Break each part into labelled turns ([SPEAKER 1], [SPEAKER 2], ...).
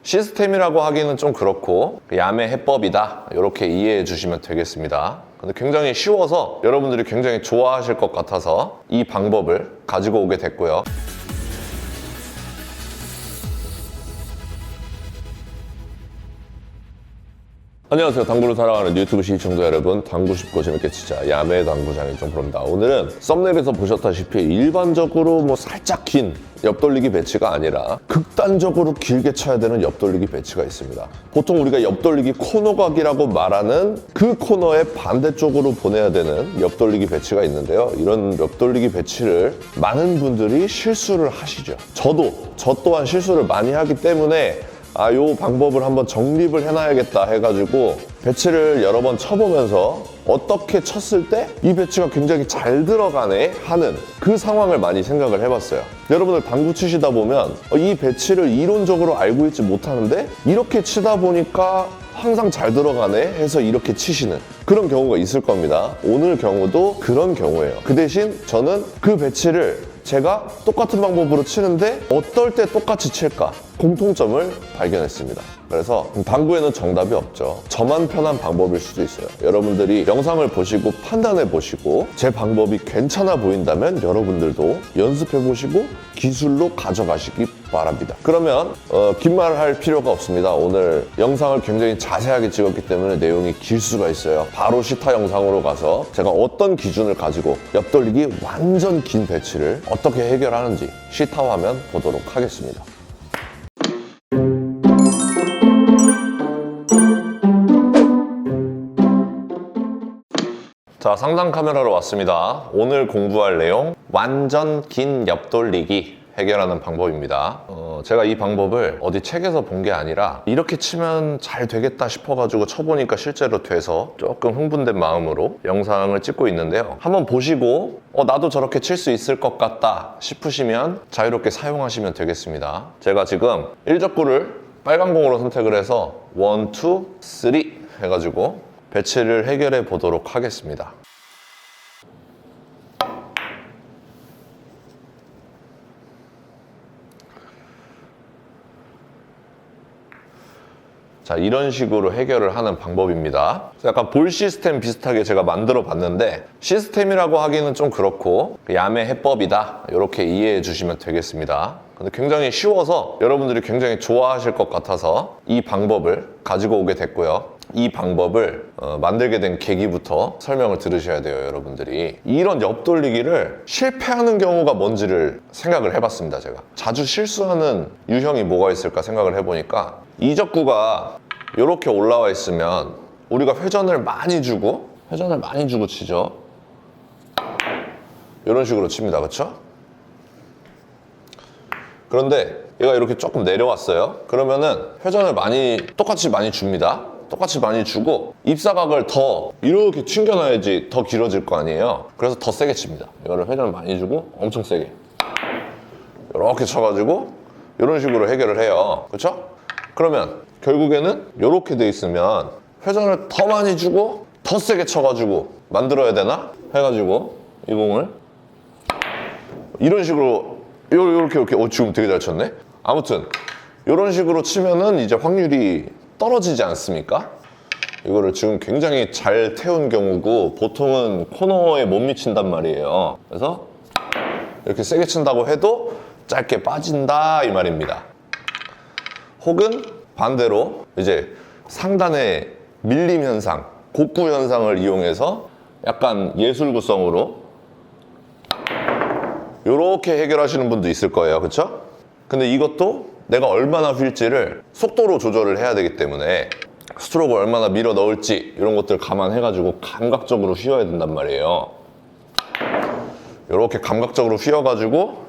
[SPEAKER 1] 시스템이라고 하기는 좀 그렇고 야매 해법이다 이렇게 이해해 주시면 되겠습니다. 근데 굉장히 쉬워서 여러분들이 굉장히 좋아하실 것 같아서 이 방법을 가지고 오게 됐고요. 안녕하세요. 당구를 사랑하는 유튜브 시청자 여러분, 당구 쉽고 재밌게 치자 야매 당구장의 정프로입니다. 오늘은 썸네일에서 보셨다시피 일반적으로 살짝 긴 옆돌리기 배치가 아니라 극단적으로 길게 쳐야 되는 옆돌리기 배치가 있습니다. 보통 우리가 옆돌리기 코너각이라고 말하는 그 코너의 반대쪽으로 보내야 되는 옆돌리기 배치가 있는데요. 이런 옆돌리기 배치를 많은 분들이 실수를 하시죠. 저 또한 실수를 많이 하기 때문에 요 방법을 한번 정립을 해놔야겠다 해가지고 배치를 여러 번 쳐보면서 어떻게 쳤을 때 이 배치가 굉장히 잘 들어가네 하는 그 상황을 많이 생각을 해봤어요. 여러분들 당구 치시다 보면 이 배치를 이론적으로 알고 있지 못하는데 이렇게 치다 보니까 항상 잘 들어가네 해서 이렇게 치시는 그런 경우가 있을 겁니다. 오늘 경우도 그런 경우예요. 그 대신 저는 그 배치를 제가 똑같은 방법으로 치는데 어떨 때 똑같이 칠까? 공통점을 발견했습니다. 그래서 당구에는 정답이 없죠. 저만 편한 방법일 수도 있어요. 여러분들이 영상을 보시고 판단해 보시고 제 방법이 괜찮아 보인다면 여러분들도 연습해 보시고 기술로 가져가시기 바랍니다. 그러면 긴 말을 할 필요가 없습니다. 오늘 영상을 굉장히 자세하게 찍었기 때문에 내용이 길 수가 있어요. 바로 시타 영상으로 가서 제가 어떤 기준을 가지고 옆돌리기 완전 긴 배치를 어떻게 해결하는지 시타 화면 보도록 하겠습니다. 자, 상단 카메라로 왔습니다. 오늘 공부할 내용 완전 긴 옆돌리기 해결하는 방법입니다. 제가 이 방법을 어디 책에서 본 게 아니라 이렇게 치면 잘 되겠다 싶어가지고 쳐보니까 실제로 돼서 조금 흥분된 마음으로 영상을 찍고 있는데요. 한번 보시고 나도 저렇게 칠 수 있을 것 같다 싶으시면 자유롭게 사용하시면 되겠습니다. 제가 지금 1적구를 빨간 공으로 선택을 해서 1, 2, 3 해가지고 배치를 해결해 보도록 하겠습니다. 자, 이런 식으로 해결을 하는 방법입니다. 약간 볼 시스템 비슷하게 제가 만들어 봤는데 시스템이라고 하기는 좀 그렇고 야매 해법이다 이렇게 이해해 주시면 되겠습니다. 근데 굉장히 쉬워서 여러분들이 굉장히 좋아하실 것 같아서 이 방법을 가지고 오게 됐고요. 이 방법을 만들게 된 계기부터 설명을 들으셔야 돼요, 여러분들이. 이런 옆돌리기를 실패하는 경우가 뭔지를 생각을 해봤습니다, 제가. 자주 실수하는 유형이 뭐가 있을까 생각을 해보니까 이적구가 이렇게 올라와 있으면 우리가 회전을 많이 주고 치죠. 이런 식으로 칩니다, 그쵸? 그런데 얘가 이렇게 조금 내려왔어요. 그러면은 회전을 똑같이 많이 줍니다. 똑같이 많이 주고 입사각을 더 이렇게 튕겨놔야지 더 길어질 거 아니에요. 그래서 더 세게 칩니다. 이거를 회전을 많이 주고 엄청 세게 이렇게 쳐가지고 이런 식으로 해결을 해요. 그렇죠? 그러면 결국에는 이렇게 돼 있으면 회전을 더 많이 주고 더 세게 쳐가지고 만들어야 되나? 해가지고 이 공을 이런 식으로 이렇게 지금 되게 잘 쳤네? 아무튼 이런 식으로 치면은 이제 확률이 떨어지지 않습니까? 이거를 지금 굉장히 잘 태운 경우고 보통은 코너에 못 미친단 말이에요. 그래서 이렇게 세게 친다고 해도 짧게 빠진다 이 말입니다. 혹은 반대로 이제 상단의 밀림 현상, 곡구 현상을 이용해서 약간 예술구성으로 이렇게 해결하시는 분도 있을 거예요. 그쵸? 근데 이것도 내가 얼마나 휠지를 속도로 조절을 해야 되기 때문에 스트로크를 얼마나 밀어 넣을지 이런 것들 감안해가지고 감각적으로 휘어야 된단 말이에요. 이렇게 감각적으로 휘어가지고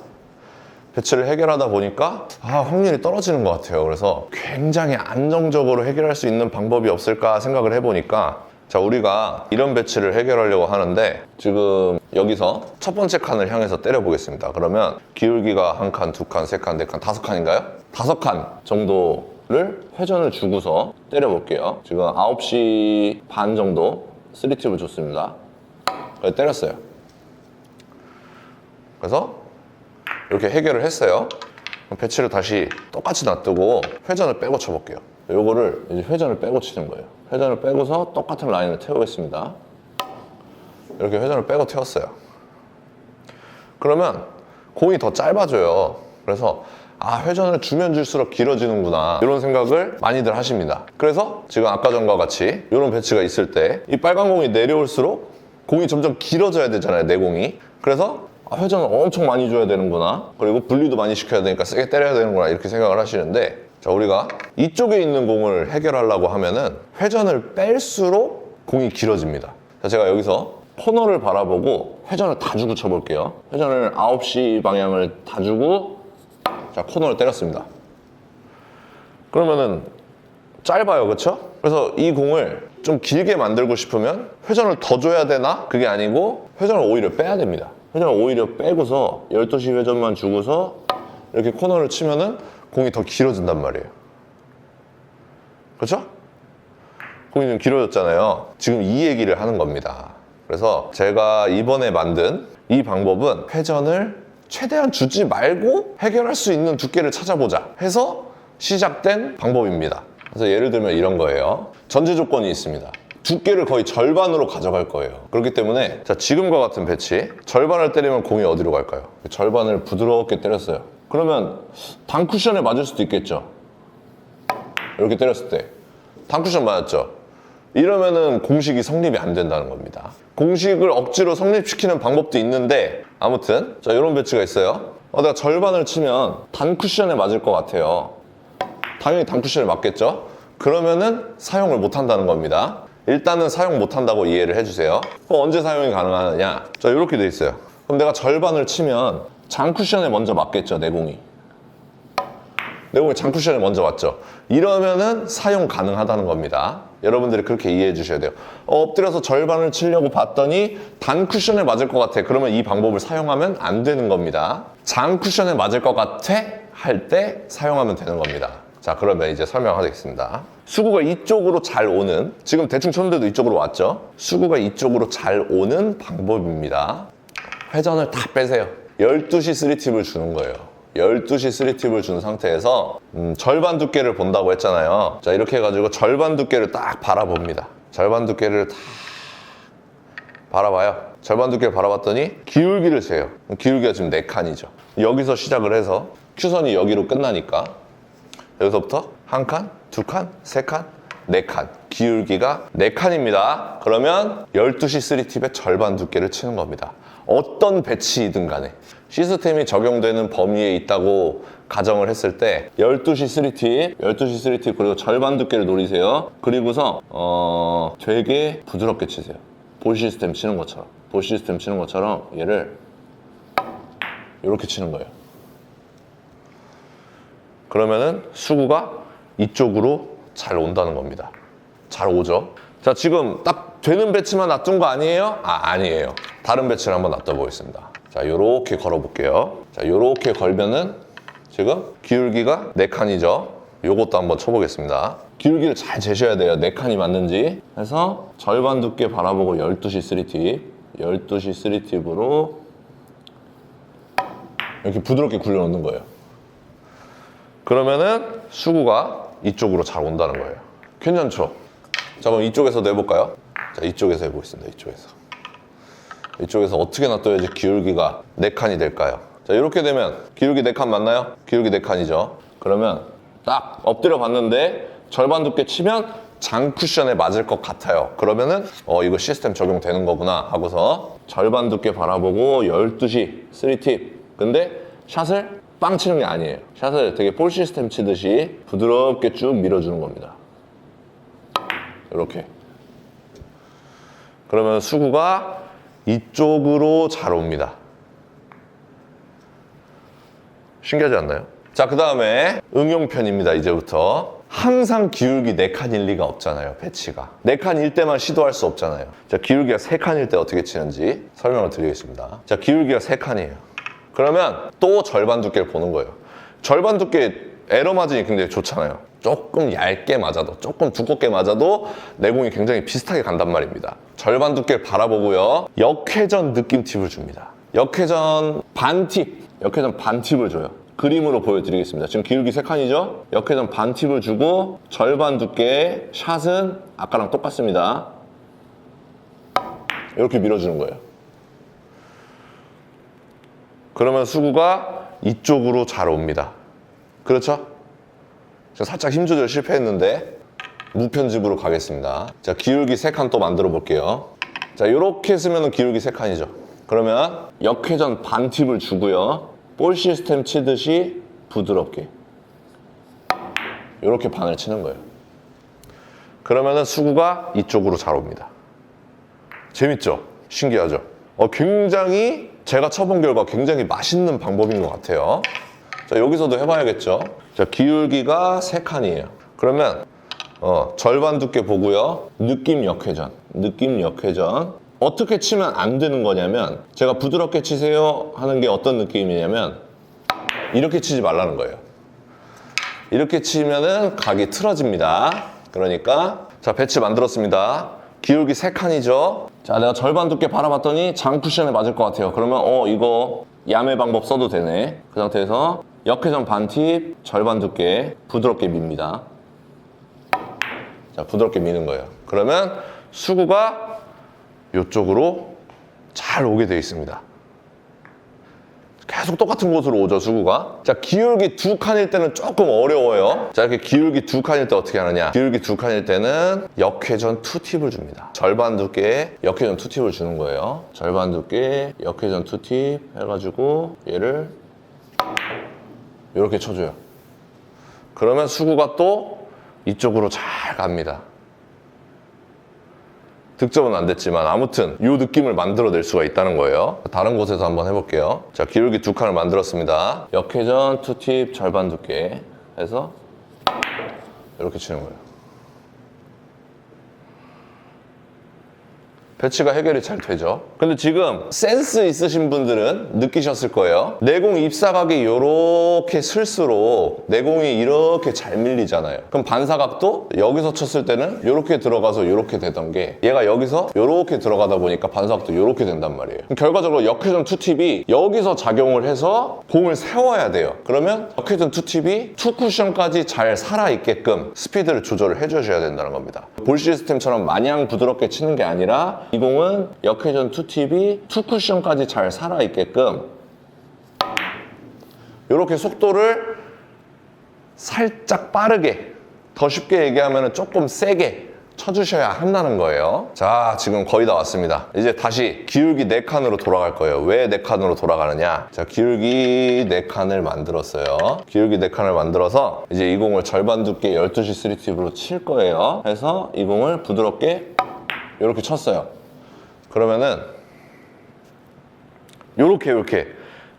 [SPEAKER 1] 배치를 해결하다 보니까 확률이 떨어지는 것 같아요. 그래서 굉장히 안정적으로 해결할 수 있는 방법이 없을까 생각을 해보니까 자, 우리가 이런 배치를 해결하려고 하는데 지금 여기서 첫 번째 칸을 향해서 때려 보겠습니다. 그러면 기울기가 한 칸, 두 칸, 세 칸, 네 칸, 다섯 칸인가요? 5칸 정도를 회전을 주고서 때려 볼게요. 지금 9시 반 정도 3팁을 줬습니다. 그래서 때렸어요. 그래서 이렇게 해결을 했어요. 배치를 다시 똑같이 놔두고 회전을 빼고 쳐볼게요. 요거를 이제 회전을 빼고 치는 거예요. 회전을 빼고서 똑같은 라인을 태우겠습니다. 이렇게 회전을 빼고 태웠어요. 그러면 공이 더 짧아져요. 그래서 회전을 주면 줄수록 길어지는구나, 이런 생각을 많이들 하십니다. 그래서 지금 아까 전과 같이 이런 배치가 있을 때 이 빨간 공이 내려올수록 공이 점점 길어져야 되잖아요, 내 공이. 그래서 회전을 엄청 많이 줘야 되는구나, 그리고 분리도 많이 시켜야 되니까 세게 때려야 되는구나, 이렇게 생각을 하시는데, 자, 우리가 이쪽에 있는 공을 해결하려고 하면은 회전을 뺄수록 공이 길어집니다. 자, 제가 여기서 코너를 바라보고 회전을 다 주고 쳐볼게요. 회전을 9시 방향을 다 주고, 자, 코너를 때렸습니다. 그러면은 짧아요, 그쵸? 그래서 이 공을 좀 길게 만들고 싶으면 회전을 더 줘야 되나? 그게 아니고 회전을 오히려 빼야 됩니다. 회전을 오히려 빼고서 12시 회전만 주고서 이렇게 코너를 치면은 공이 더 길어진단 말이에요. 그렇죠? 공이 좀 길어졌잖아요. 지금 이 얘기를 하는 겁니다. 그래서 제가 이번에 만든 이 방법은 회전을 최대한 주지 말고 해결할 수 있는 두께를 찾아보자 해서 시작된 방법입니다. 그래서 예를 들면 이런 거예요. 전제 조건이 있습니다. 두께를 거의 절반으로 가져갈 거예요. 그렇기 때문에 자, 지금과 같은 배치, 절반을 때리면 공이 어디로 갈까요? 절반을 부드럽게 때렸어요. 그러면 단쿠션에 맞을 수도 있겠죠. 이렇게 때렸을 때 단쿠션 맞았죠. 이러면은 공식이 성립이 안 된다는 겁니다. 공식을 억지로 성립시키는 방법도 있는데, 아무튼 자, 이런 배치가 있어요. 내가 절반을 치면 단쿠션에 맞을 것 같아요. 당연히 단쿠션에 맞겠죠. 그러면은 사용을 못 한다는 겁니다. 일단은 사용 못 한다고 이해를 해주세요. 그럼 언제 사용이 가능하느냐? 자, 이렇게 돼 있어요. 그럼 내가 절반을 치면 장쿠션에 먼저 맞겠죠, 내 공이. 내 공이 장쿠션에 먼저 맞죠. 이러면은 사용 가능하다는 겁니다. 여러분들이 그렇게 이해해 주셔야 돼요. 엎드려서 절반을 치려고 봤더니 단쿠션에 맞을 것 같아. 그러면 이 방법을 사용하면 안 되는 겁니다. 장쿠션에 맞을 것 같아 할 때 사용하면 되는 겁니다. 자, 그러면 이제 설명하겠습니다. 수구가 이쪽으로 잘 오는, 지금 대충 쳤는데도 이쪽으로 왔죠? 수구가 이쪽으로 잘 오는 방법입니다. 회전을 다 빼세요. 12시 3팁을 주는 거예요. 12시 3팁을 준 상태에서 절반 두께를 본다고 했잖아요. 자, 이렇게 해가지고 절반 두께를 딱 바라봅니다. 절반 두께를 다 바라봐요. 절반 두께를 바라봤더니 기울기를 재요. 기울기가 지금 4칸이죠. 여기서 시작을 해서 큐선이 여기로 끝나니까 여기서부터 1칸, 2칸, 3칸, 4칸. 기울기가 4칸입니다. 그러면 12시 3팁의 절반 두께를 치는 겁니다. 어떤 배치이든 간에 시스템이 적용되는 범위에 있다고 가정을 했을 때 12시 3팁 그리고 절반 두께를 노리세요. 그리고서 되게 부드럽게 치세요. 볼 시스템 치는 것처럼 얘를 이렇게 치는 거예요. 그러면은 수구가 이쪽으로 잘 온다는 겁니다. 잘 오죠? 자, 지금 딱 되는 배치만 놔둔 거 아니에요? 아니에요. 다른 배치를 한번 놔둬 보겠습니다. 자, 요렇게 걸어 볼게요. 자, 요렇게 걸면은 지금 기울기가 4칸이죠. 요것도 한번 쳐보겠습니다. 기울기를 잘 재셔야 돼요. 4칸이 맞는지. 해서 절반 두께 바라보고 12시 3팁으로 이렇게 부드럽게 굴려놓는 거예요. 그러면은 수구가 이쪽으로 잘 온다는 거예요. 괜찮죠? 자, 그럼 이쪽에서도 해볼까요? 자, 이쪽에서 해보겠습니다. 이쪽에서 어떻게 놔둬야지 기울기가 4칸이 될까요? 자, 이렇게 되면 기울기 4칸 맞나요? 기울기 4칸이죠. 그러면 딱 엎드려 봤는데 절반 두께 치면 장쿠션에 맞을 것 같아요. 그러면은 이거 시스템 적용되는 거구나 하고서 절반 두께 바라보고 12시 3팁. 근데 샷을 빵 치는 게 아니에요. 샷을 되게 볼 시스템 치듯이 부드럽게 쭉 밀어주는 겁니다. 이렇게. 그러면 수구가 이쪽으로 잘 옵니다. 신기하지 않나요? 자, 그 다음에 응용편입니다. 이제부터. 항상 기울기 4칸일 리가 없잖아요, 배치가. 4칸일 때만 시도할 수 없잖아요. 자, 기울기가 3칸일 때 어떻게 치는지 설명을 드리겠습니다. 자, 기울기가 3칸이에요. 그러면 또 절반 두께를 보는 거예요. 절반 두께 에러 마진이 굉장히 좋잖아요. 조금 얇게 맞아도, 조금 두껍게 맞아도 내공이 굉장히 비슷하게 간단 말입니다. 절반 두께를 바라보고요. 역회전 느낌 팁을 줍니다. 역회전 반팁을 줘요. 그림으로 보여드리겠습니다. 지금 기울기 3칸이죠? 역회전 반팁을 주고 절반 두께의 샷은 아까랑 똑같습니다. 이렇게 밀어주는 거예요. 그러면 수구가 이쪽으로 잘 옵니다. 그렇죠? 제가 살짝 힘 조절 실패했는데 무편집으로 가겠습니다. 자, 기울기 3칸 또 만들어 볼게요. 자, 이렇게 쓰면 기울기 3칸이죠. 그러면 역회전 반팁을 주고요. 볼 시스템 치듯이 부드럽게 이렇게 반을 치는 거예요. 그러면은 수구가 이쪽으로 잘 옵니다. 재밌죠? 신기하죠? 굉장히 제가 쳐본 결과 굉장히 맛있는 방법인 것 같아요. 자, 여기서도 해봐야겠죠? 자, 기울기가 3칸이에요. 그러면 절반 두께 보고요. 느낌 역회전. 어떻게 치면 안 되는 거냐면 제가 부드럽게 치세요 하는 게 어떤 느낌이냐면 이렇게 치지 말라는 거예요. 이렇게 치면은 각이 틀어집니다. 그러니까 자, 배치 만들었습니다. 기울기 3칸이죠. 자, 내가 절반 두께 바라봤더니 장 쿠션에 맞을 것 같아요. 그러면 이거 야매 방법 써도 되네. 그 상태에서 역회전 반팁 절반 두께 부드럽게 밉니다. 자, 부드럽게 미는 거예요. 그러면 수구가 이쪽으로 잘 오게 되어 있습니다. 계속 똑같은 곳으로 오죠, 수구가. 자, 기울기 2칸일 때는 조금 어려워요. 자, 이렇게 기울기 2칸일 때 어떻게 하느냐. 기울기 2칸일 때는 역회전 2팁을 줍니다. 절반 두께에 역회전 2팁을 주는 거예요. 절반 두께 역회전 2팁 해가지고 얘를 이렇게 쳐줘요. 그러면 수구가 또 이쪽으로 잘 갑니다. 득점은 안 됐지만 아무튼 이 느낌을 만들어낼 수가 있다는 거예요. 다른 곳에서 한번 해볼게요. 자, 기울기 2칸을 만들었습니다. 역회전 2팁 절반 두께 해서 이렇게 치는 거예요. 배치가 해결이 잘 되죠. 근데 지금 센스 있으신 분들은 느끼셨을 거예요. 내공 입사각이 이렇게 쓸수록 내공이 이렇게 잘 밀리잖아요. 그럼 반사각도 여기서 쳤을 때는 이렇게 들어가서 이렇게 되던 게 얘가 여기서 이렇게 들어가다 보니까 반사각도 이렇게 된단 말이에요. 그럼 결과적으로 역회전 2팁이 여기서 작용을 해서 공을 세워야 돼요. 그러면 역회전 2팁이 투 쿠션까지 잘 살아있게끔 스피드를 조절을 해주셔야 된다는 겁니다. 볼 시스템처럼 마냥 부드럽게 치는 게 아니라 이 공은 역회전 2팁이 투 쿠션까지 잘 살아있게끔 이렇게 속도를 살짝 빠르게, 더 쉽게 얘기하면 조금 세게 쳐주셔야 한다는 거예요. 자, 지금 거의 다 왔습니다. 이제 다시 기울기 4칸으로 돌아갈 거예요. 왜 4칸으로 돌아가느냐. 자, 기울기 4칸을 만들었어요. 기울기 4칸을 만들어서 이제 이 공을 절반 두께 12시 3팁으로 칠 거예요. 해서 이 공을 부드럽게 이렇게 쳤어요. 그러면은 이렇게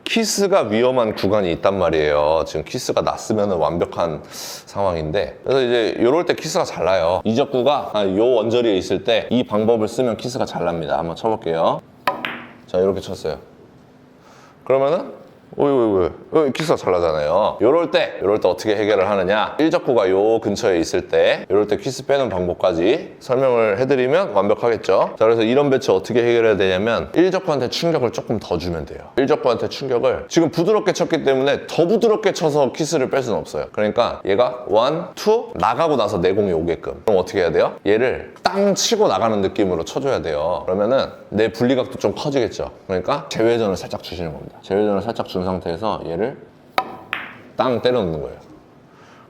[SPEAKER 1] 키스가 위험한 구간이 있단 말이에요. 지금 키스가 났으면 완벽한 상황인데, 그래서 이제 이럴 때 키스가 잘 나요. 이적구가 요 원저리에 있을 때 이 방법을 쓰면 키스가 잘 납니다. 한번 쳐볼게요. 자, 이렇게 쳤어요. 그러면은 키스가 잘 나잖아요. 이럴 때 어떻게 해결을 하느냐. 1적구가 요 근처에 있을 때 이럴 때 키스 빼는 방법까지 설명을 해드리면 완벽하겠죠. 자, 그래서 이런 배치 어떻게 해결해야 되냐면 1적구한테 충격을 조금 더 주면 돼요. 1적구한테 충격을 지금 부드럽게 쳤기 때문에 더 부드럽게 쳐서 키스를 뺄 수는 없어요. 그러니까 얘가 1, 2 나가고 나서 내공이 오게끔. 그럼 어떻게 해야 돼요? 얘를 땅 치고 나가는 느낌으로 쳐줘야 돼요. 그러면은 내 분리각도 좀 커지겠죠. 그러니까 제외전을 살짝 주시는 겁니다. 제외전을 살짝 준 상태에서 얘를 땅 때려 넣는 거예요.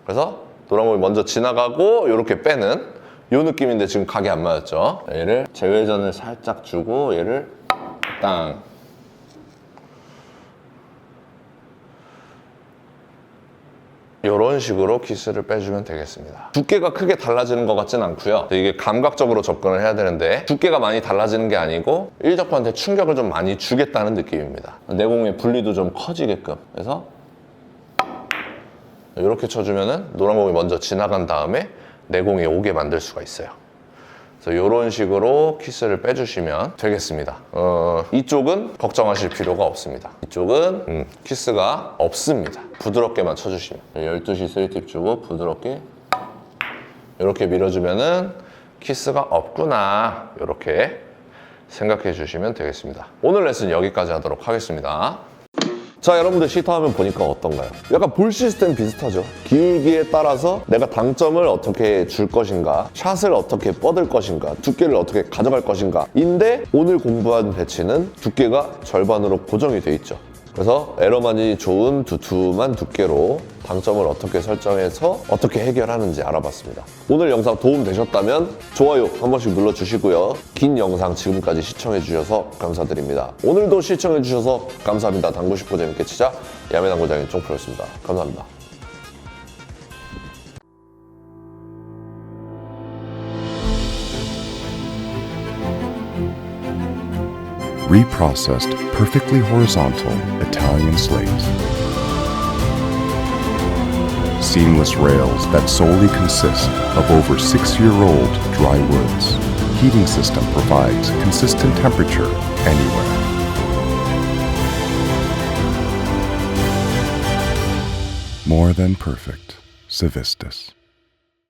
[SPEAKER 1] 그래서 노란공이 먼저 지나가고 이렇게 빼는 이 느낌인데 지금 각이 안 맞았죠. 얘를 제외전을 살짝 주고 얘를 땅. 이런 식으로 키스를 빼주면 되겠습니다. 두께가 크게 달라지는 것 같진 않고요. 이게 감각적으로 접근을 해야 되는데 두께가 많이 달라지는 게 아니고 1적구한테 충격을 좀 많이 주겠다는 느낌입니다. 내공의 분리도 좀 커지게끔. 그래서 이렇게 쳐주면은 노란 공이 먼저 지나간 다음에 내공이 오게 만들 수가 있어요. 그래서 이런 식으로 키스를 빼주시면 되겠습니다. 이쪽은 걱정하실 필요가 없습니다. 이쪽은 키스가 없습니다. 부드럽게만 쳐주시면 12시 3팁 주고 부드럽게 이렇게 밀어주면은 키스가 없구나, 이렇게 생각해 주시면 되겠습니다. 오늘 레슨 여기까지 하도록 하겠습니다. 자, 여러분들 시타하면 보니까 어떤가요? 약간 볼 시스템 비슷하죠. 기울기에 따라서 내가 당점을 어떻게 줄 것인가, 샷을 어떻게 뻗을 것인가, 두께를 어떻게 가져갈 것인가 인데 오늘 공부한 배치는 두께가 절반으로 고정이 돼 있죠. 그래서 에러만이 좋은 두툼한 두께로 당점을 어떻게 설정해서 어떻게 해결하는지 알아봤습니다. 오늘 영상 도움 되셨다면 좋아요 한 번씩 눌러주시고요. 긴 영상 지금까지 시청해주셔서 감사드립니다. 오늘도 시청해주셔서 감사합니다. 당구 쉽고 재밌게 치자. 야매당구장의 쫑프로였습니다. 감사합니다.
[SPEAKER 2] Reprocessed, perfectly horizontal Italian slate. Seamless rails that solely consist of over 6-year-old dry woods. Heating system provides consistent temperature anywhere. More than perfect. Civistus.